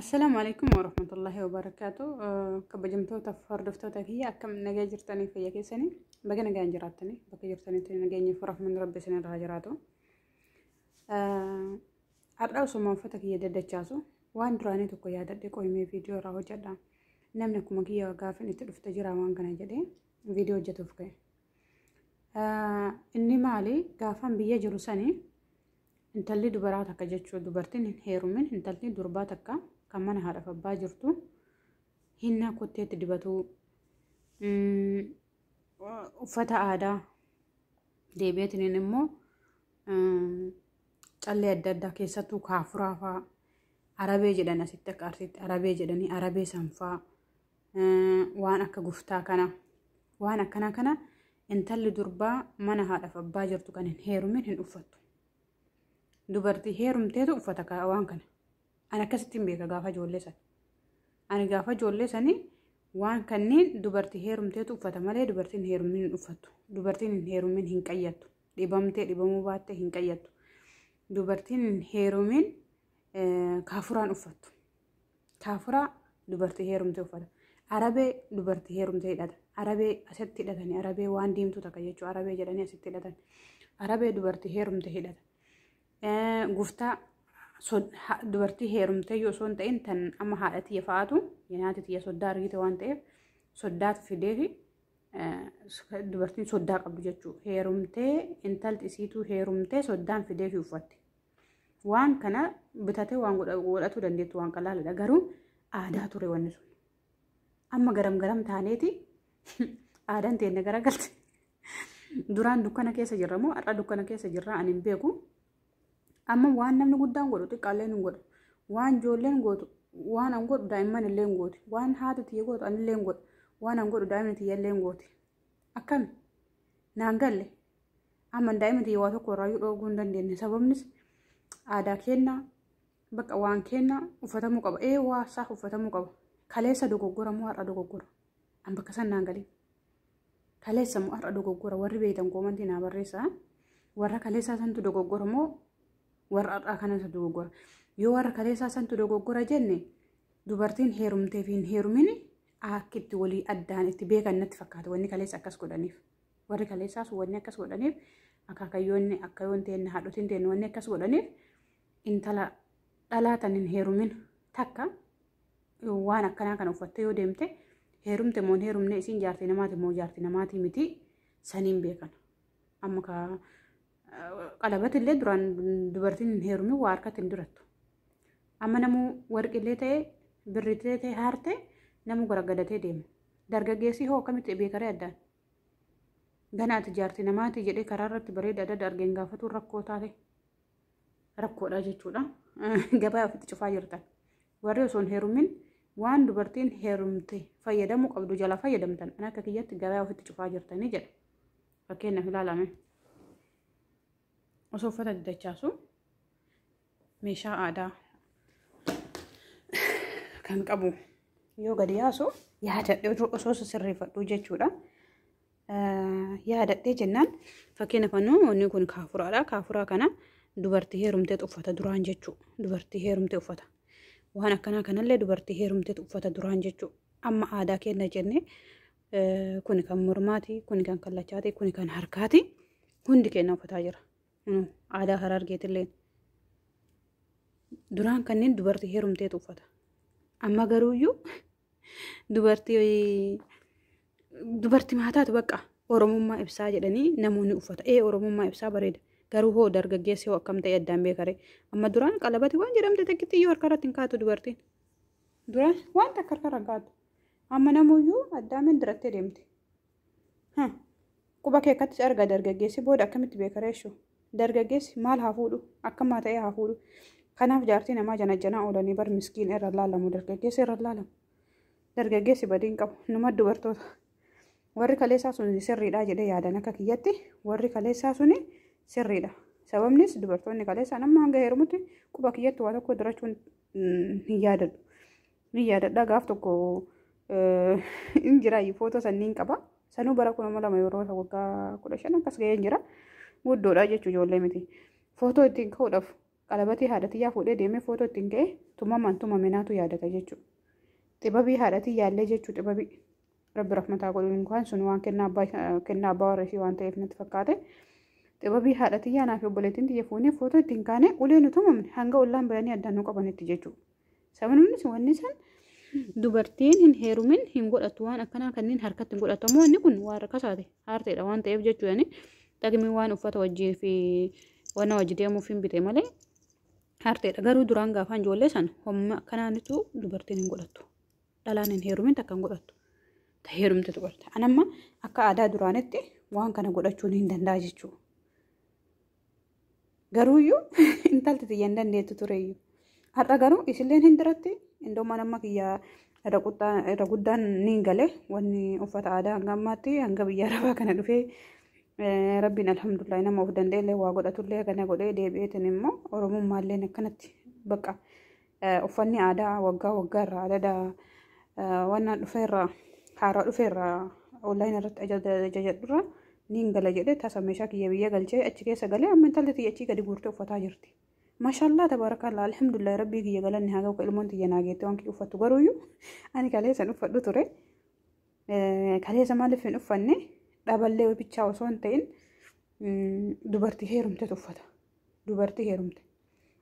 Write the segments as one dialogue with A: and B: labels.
A: السلام عليكم ورحمة الله وبركاته. كبجمتو تفردفتو تكية أكم نجاجرتني في يكيسني بقى نجاجرتني بقى جرتني تنجاني فرح من ربي سنة راجراتو. أرأو سما فتك يدد جاسو وان دراني تكو يادد كوي مي فيديو راهو جدا نمنا كمكية وقافن يتلفت جرا وان كان جدي فيديو جتوفكي. إني مالي قافن بيا جلوساني انت اللي دبراتك جتشو دبرتين هيرو من انت اللي درباتك كمان هذا فباجرتو هنا كنت تدبتو وفتا عادا دي بيتني نمو اللي أددا كيساتو كافرافا عربي جدنا ستك أرتيت عربي جدني عربي سنفا وانا كغفتا كنا وانا كنا انت اللي دربا من هذا فباجرتو كان هيرو من هن أفتو dubartii heerumteetu uffata waan kana ana akkasittiin beeka gaafa ijoollee san ani gaafa ijoollee sanii waan kanneen dubartii heerumteetu uffata malee dubartiin heerumin hin uffattu dubartiin heerumin hin qayyattu dhibamtee dhibamuu baattee hin qayyattu dubartiin heerumin kaafuraan uffattu kaafuraa dubartii heerumtee uffata arabee dubartii heerumtee hidhata arabee asitti hidhatanii arabee waan diimtuu takka jechuu arabee jedhanii asitti hidhatan arabee dubartii heerumtee hidhata guftaa dubartii heerumtee yoo soon ta'in tan amma haadhatii faatu yanaati tiya soddaa argite waan ta'eef soddaat fideefi dubartiin soddaa qabdu jechuu heerumtee intalti isiituu heerumtee soddaan fideefi uffatti waan kana bitatee waan godhatu dandeettu waan qalaaladha garuu aadaa ture wanni sun amma garam taaneeti aadaan teenne garagalte duraan dukkana keessa jirra moo har'a dukkana keessa jirra ani hin beeku amma waan namni guddaan godhu xiqqaalleen hin godhu waan ijoolleen gootu waan an godhu daa'imman illee hin gooti waan haati tiyya gootu ani illee hin godhu waan an godhu daa'imni tiyya illee hin gooti akkami naan galle amma daa'imni tiyya waa tokko irraa dhooguu hin dandeenye sababnis aadaa kennaa bakka waan kennaa uffatamuu qaba waa isaaf uffatamuu qaba kaleessa dogoggora moo har'a dogoggora an bakka san naan galee kaleessa moo har'a dogoggora warri beeytan koomantii naa barreessaa warra kaleessaa santu dogoggora moo warra har'aa kanatu dogoggora yoo warra kaleessaa santu dogoggora jenne dubartiin heerumtee fi hin heerumin akkitti walii addaan itti beekan natti fakkaata wanni kaleessa akkas godhaniif warri kaleessaas wanni akkas godhaniif akaakayyoonni akkayoon teenne haadhotiin teenne wanni akkas godhaniif intala dhalaatan hin heerumin takka waan akkanaa kana uffattee yoo deemte heerumte moo heerumne isiin jaartii namaati moo jaartii namaatii miti saniin beekan amma ka qalabati illee duraan dubartiin hin heerumin waa harkatti hin durattu amma namuu warqillee ta'ee birritee ta'ee haarte namuu garagadatee deema dargaggeessi hoo akkamitti beekaree addaan ganaati jaartii namaati jedhee karaa irratti bareeda adda argeen gaafatu rakkoo taate rakkoodha jechuudha gabaa ofitti cufaa jirtan warri osoo hin heerumin waan dubartiin heerumte fayyadamuu qabdu jala fayyadamtan an akka kiyyatti gabaa ofitti cufaa jirtanii jedha fakkeenyaaf ilaalame osoo uffata didachaasu meeshaa aadaa kan qabu yoo gadi yaasu yaadadhee osoo sirreeffadhu jechuudha. Yaadadhee jennaan fakkeenya wanni kun kaafuraadha. Kaafuraa kana dubartii heerumtee uffata duraan jechuudha. Dubartii heerumtee uffata waan akkanaa kanallee dubartii heerumtee uffata duraan jechuudha. Amma aadaa kenna jennee kun kan mormaati, kun kan kallachaati, kun kan harkaati hundi kenna uffataa jira. Aadaa Harargeetillee duraan kanneen dubartii heerumteetu uffata amma garuuyyuu dubartii maataatu bakka oromummaa ibsaa jedhanii namoonni uffata oromummaa ibsaa bareeda garuu hoo dargaggeessi hoo akkam ta'e addaan beekare amma duraan qalabati waan jedhamte takkitti iyyuu harka irratti hin kaatu dubartiin duraan waan takka harka irra kaatu amma namuuyyuu addaan dirattee deemte quba kee akkatti arga dargaggeessi booda akkamitti beekareessu dargaggeessi maal haa fuudhu akkamaa ta'ee haa fuudhu kanaaf jaartii namaa janajjanaa oolanii bar miskiin irra laalamu dargaggeessi irra laalamu dargaggeessi badiin qabu numa dubartoota warri kaleessaa sun sirriidha jedhee yaadan akka kiyyatti warri kaleessaa sun sirriidha sababnis dubartoonni kaleessaa nama hanga heerumutti quba kiyyatti waa tokko dirachuun hin yaadadha gaaf tokko hin jiraayi footoo sanniin qaba sanuu bara 2002 yeroo waggaa 15 akkas ga'ee jira guddoodha jechuu ijoollee miti footoo ittiin ka'uudhaaf qalabatii haadhatiyyaa fuudhee deemee footoo ittiin ka'e tumamaan tumaminaatu yaadata jechuudha. Xibabii haadhatii yaallee jechuu xibabii rabbi rahmataa godhuun kan sun waan kennaa abbaa warra ishee waan ta'eef natti fakkaate. Xibabii haadhatiyyaa naaf obboleettiin xiyya fuunee footoo ittiin kaane ulee nu tumamne hanga ollaan biranii addaan nu qabanitti jechuudha. Sababni wanni san dubartiin hin heerumin hin godhatu waan akkanaa kanneen harkatti hin godhatamu inni kun waan rakkasaate haarteedha waan ta'eef jechuudha. Dhaqmi waan uffata wajjii fi wanna wajji deemuuf hin bite malee haarteedha. Garuu duraan gaafaan ijoollee san homma akkanaanitu dubartiin hin godhattu. Dhalaan hin heerumin takka hin godhattu. Ta heerumtetu godhata. Anamma akka aadaa duraanitti waan kana godhachuun hin danda'a jechuudha. Garuuyyuu intalti xiyya hin dandeettu tureyyuu. Har'a garuu isilleen hin diratti indoo manamma kiyyaa irra guddaan ni gale wanni uffata aadaa hanga ammaatti hanga biyya arabaa kana dhufee rabbiin alhamdulillah nama of danda'ellee waa godhatullee kana godhee deebi'eetiin immoo oromummaallee akkanatti bakka uffanni aadaa waggaa irraa adada waan dhufeerraa haaraa dhufeerraa online irratti ajajadurra ni gala jedhee tasa meeshaa kiyya biyya galchee achi keessa galee amma intalli xiyya achii gadi guurtee uffataa jirti. Mashallah tabarakallah alhamdulillah rabbii kiyya galanni haa ga'u ilmoon xiyya naageetti waan kiyya uffattu garuuyyuu ani kaleessan uffadhu ture. Kaleessa maaliif hin uffanne dhaballee bichaa osoo hin ta'in dubartii heerumtetu uffata. Dubartii heerumte.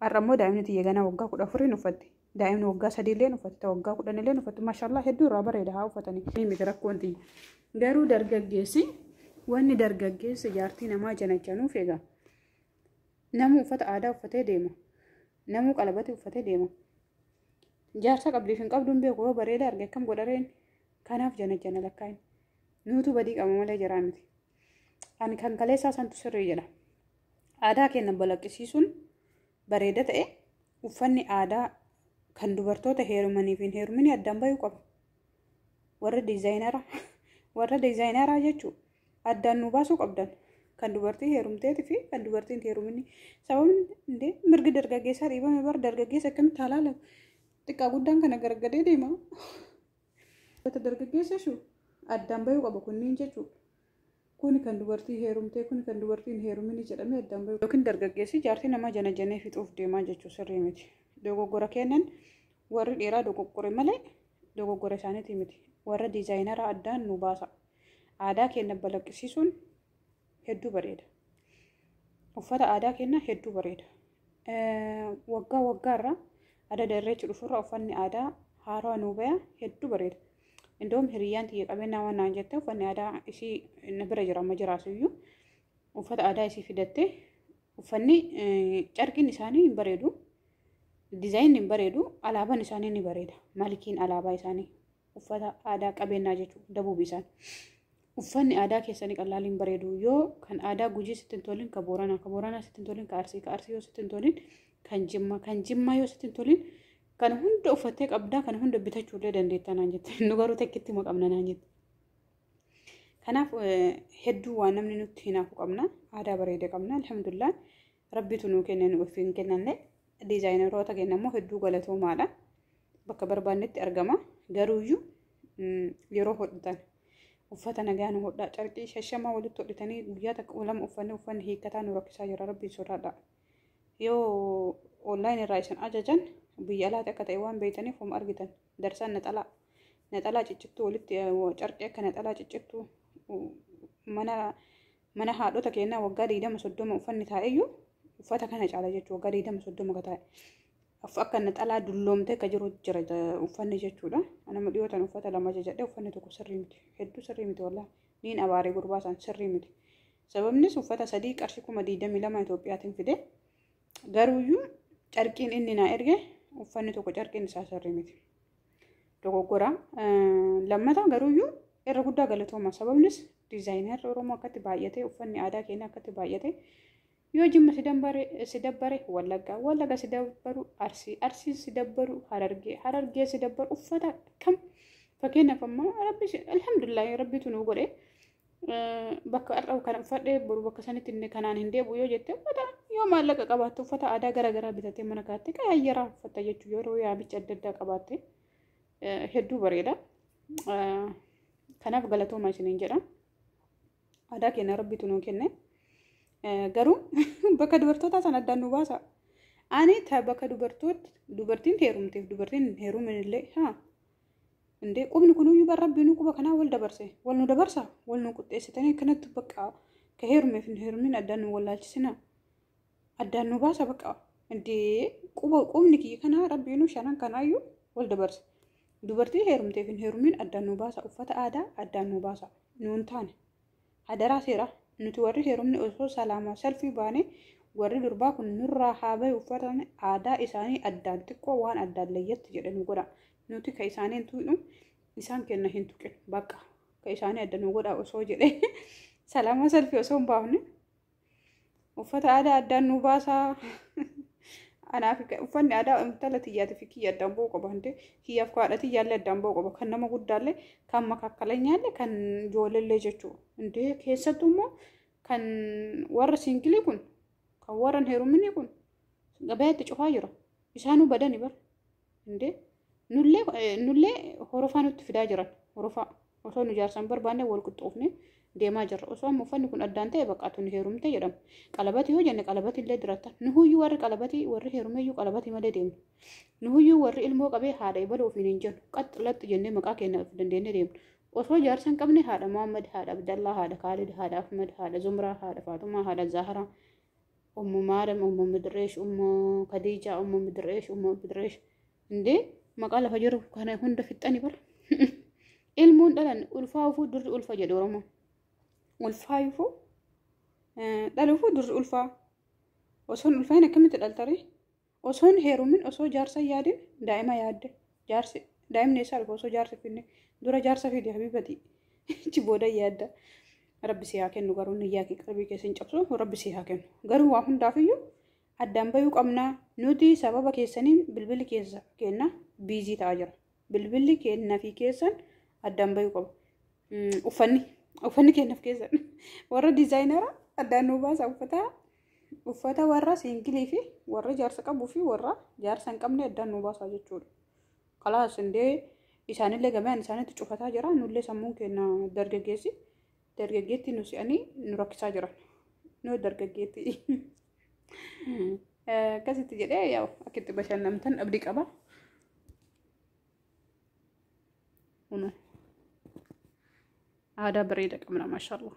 A: Har'a immoo daa'imni xiyya ganaa waggaa 14 uffatti. Daa'imni waggaa 3 illee uffatti waggaa 10 illee uffatti mashallah hedduu irraa bareeda haa uffatanii. Miti rakkoon xiyya. Garuu dargaggeessi wanni dargaggeessi jaartii namaa janajanuuf egaa. Namu uffata aadaa uffatee deema. Namu qalabati uffatee deema. Jaarsa qabdiif hin qabduun beeku yoo bareeda arge akkam godhareen kanaaf janajana lakkaa'in. Nuutu badii qaba malee jiraa miti. Ani kan kaleessaa santu sirrii jedha. Aadaa keenya balaqqisiisuun bareeda ta'e uffanni aadaa kan dubartoota heerumanii fi hin heerumin addaan bayuu qaba. Warra diizaayineraa jechuun addaan nu baasuu qabdan. Kan dubartii heerumteetii fi kan dubartiin heeruminni sababni mirgi dargaggeessaa dhiibame bar dargaggeessa akkamitti halaala xiqqaa guddaan kana gargadee deema. Wata dargaggeessa shu addaan bayuu qaba kunniin jechuudha. Kuni kan dubartii heerumtee kuni kan dubartiin heeruminni jedhamee addaan bayuu yookiin dargaggeessi jaartii nama janajanee fixuuf deemaa jechuu sirrii miti. Dogoggora kennan warri dhiiraa dogoggore malee dogoggora isaaniitii miti. Warra diizaayineraa addaan nu baasa. Aadaa keenya balaqqisiisuun hedduu bareeda. Uffata aadaa keenya hedduu bareeda. Waggaa irraa adda irreechi dhufurra uffanni aadaa haaraa nu baya hedduu bareeda. Indoom hiriyyaan xiyya qabeenyaa waan naan jette uffanni aadaa isii bira jira amma jiraasuyyuu uffata aadaa isii fidatte uffanni carqiin isaanii hin bareedu. Diizaayin hin bareedu. Alaabaan isaanii ni bareeda. Malikiin alaabaa isaanii uffata aadaa qabeenyaa jechuudha dabuubi isaanii. Uffanni aadaa keessanii qallaaliin bareedu yoo kan aadaa Gujii sittin tolin ka Booranaa sittin tolin ka Arsii yoo sittin tolin kan Jimmaa yoo sittin tolin kan hunda uffattee qabdaa kan hunda bitachuullee dandeettaa naan jette nu garuu takkitti moo qabna naan jette. Kanaaf hedduu waan namni nutti hinaafu qabna aadaa bareeda qabna alhamdulillah rabbitu nuu kenne nu ofiin kennanne diizaayineroota kenna immoo hedduu galatoomaadha bakka barbaannetti argama garuuyyuu yeroo hodhatan. Uffata nagaa nu hodhaa carqii shashamaa walitti hodhitanii guyyaa takka lama uffanni hiikkataa nu rakkisaa jira rabbiin sodaadha. Yoo online irraa isin ajajan biyya alaatti akka ta'e waan beeytaniif homa argitan darsaan naxalaa ciccittuu walitti carqii akka naxalaa ciccittuu mana haadhota keenyaa waggaa 20-30 uffanni taa'eyyuu uffata kana caala jechuu waggaa 20-30 ka taa'e. Akka naxalaa dulloomtee akka jiru jira uffanni jechuudha. Anama dhiyootan uffata lama jajadhe uffanni tokko sirrii miti. Hedduu sirrii miti wallah. Niin abaaree gurbaasan sirrii miti. Sababnis uffata 3 qarshii 22 Itoophiyaatiin fide. Garuuyyuu carqiin inni naa erge uffanni tokko carqiin isaa sirrii miti. Dogoggora. Lammata garuuyyuu irra guddaa galatooma. Sababnis diizaayineerri Oromoo akkatti baay'ate uffanni aadaa keenya akkatti baay'ate. Yoo Jimma si dabbare Wallagga si dabbaru Arsii si dabbaru Harargee si dabbaru uffata kam fakkeenyaaf ammoo alhamdulillah rabbitu nu godhe bakka har'a kana uffadhee boru bakka sanitti inni kanaan hin deebi'u yoo jette uffata yoo maallaqa qabaatte uffata aadaa garaagaraa bitattee mana kaa'atte qaayyaraa uffatta jechuu yeroo yaabicha adda addaa qabaatte hedduu bareeda. Kanaaf galatooma isiniin jedha. Aadaa keenya rabbitu nu kenne. Garuu bakka dubartootaa sana addaan nu baasa. أنا تابك dubartiin heerumteef dubartiin heeruminillee haa indee qubni kunuyyuu barrabbiinuu quba kanaa wal dabarse wal nu dabarsa wal nu qixxeessitanii akkanatti bakka ka heerumeef hin heerumin addaan nu wallaalchisina addaan nu baasa bakka indee qubni kiyya kanaa rabbiinuu shanan kanaayyuu wal dabarse dubartii heerumteef hin heerumin addaan nu baasa uffata aadaa addaan nu baasa nuun taane hadaraa seera nuti warri heerumni osoo salaamaa salfii baane warri durbaa kun nurraa haabee uffatan aadaa isaanii addaan xiqqoo waan addaan layyatti jedhanii godha nuti ka isaaniin tuudhu isaan kenna hin tuqin bakka ka isaanii addaan nu godha osoo jedhe salaamaa salfii osoo hin baafne uffata aadaa addaan nu baasaa anaaf uffanni aadaa intala tiyyaati fi kiyya addaan ba'uu qaba hante kiyyaaf kaadhati yaallee addaan ba'uu qaba kan nama guddaallee kan makakkalanyaallee kan ijoolleellee jechuudha indee keessattuu immoo kan warra siingilii kun kan warran heerumni kun gabaatti cufaa jira isaanuu badani bar indee nullee horofaa nutti fidaa jiran horofaa osoo nu jaarsan barbaanne wal qixxoofne deemaa jirra osoo uffanni kun addaan ta'e baqaatu ni heerumte jedhama qalabati yoo jenne qalabati illee dirata nuhuyyuu warri qalabati warri heerumeyyuu qalabati malee deemnu nuhuyyuu warri ilmoo qabee haadha ibala ofiin hin jennu qaxxalatti jennee maqaa keenya dandeenye deemnu osoo jaarsan qabne haadha Muhammad haadha Abdallaa haadha Khalid haadha Ahmad haadha Zumraa haadha Faatumaa haadha Zahraa ummu Maariam ummu Midreesh ummu Khadija ummu Midreesh ummu Midreesh indee maqaa lafa jiru kana hunda fixxani bar ilmuun dhalan ulfaa'uuf durri ulfa jedhu Oromoo ulfaa'ifu dhaluuf durri ulfaa osoon ulfaa'in akkamitti dhaltare osoon heerumin osoo jaarsa yaadin daa'ima yaadde jaarsi daa'imni isaa dhufa osoo jaarsi finne dura jaarsa fide habibati ichi booda yaadda rabbi si haa kennu garuu niyyaa kee qalbii keessa hin cabsu rabbi si haa kennu garuu waa hundaafiyyuu addaan bayuu qabnaa nuti sababa keessaniin bilbilli keessa kenna biizii ta'aa jira bilbilli kenna fi keessan addaan bayuu qaba uffanni kennaaf keessan warra diizaayinara addaan nu baasa uffata warra siingilii fi warra jaarsa qabuu fi warra jaarsa hin qabne addaan nu baasa jechuudha kalaas indee isaanillee gabayaan isaanitti cufataa jira nullee sammuun kenna dargaggeetti nu si'anii nu rakkisaa jiran nu dargaggeetti akkasitti jedhee yaa akkitti bashannamtan abdii qaba aadaa bareeda qabna maashaallah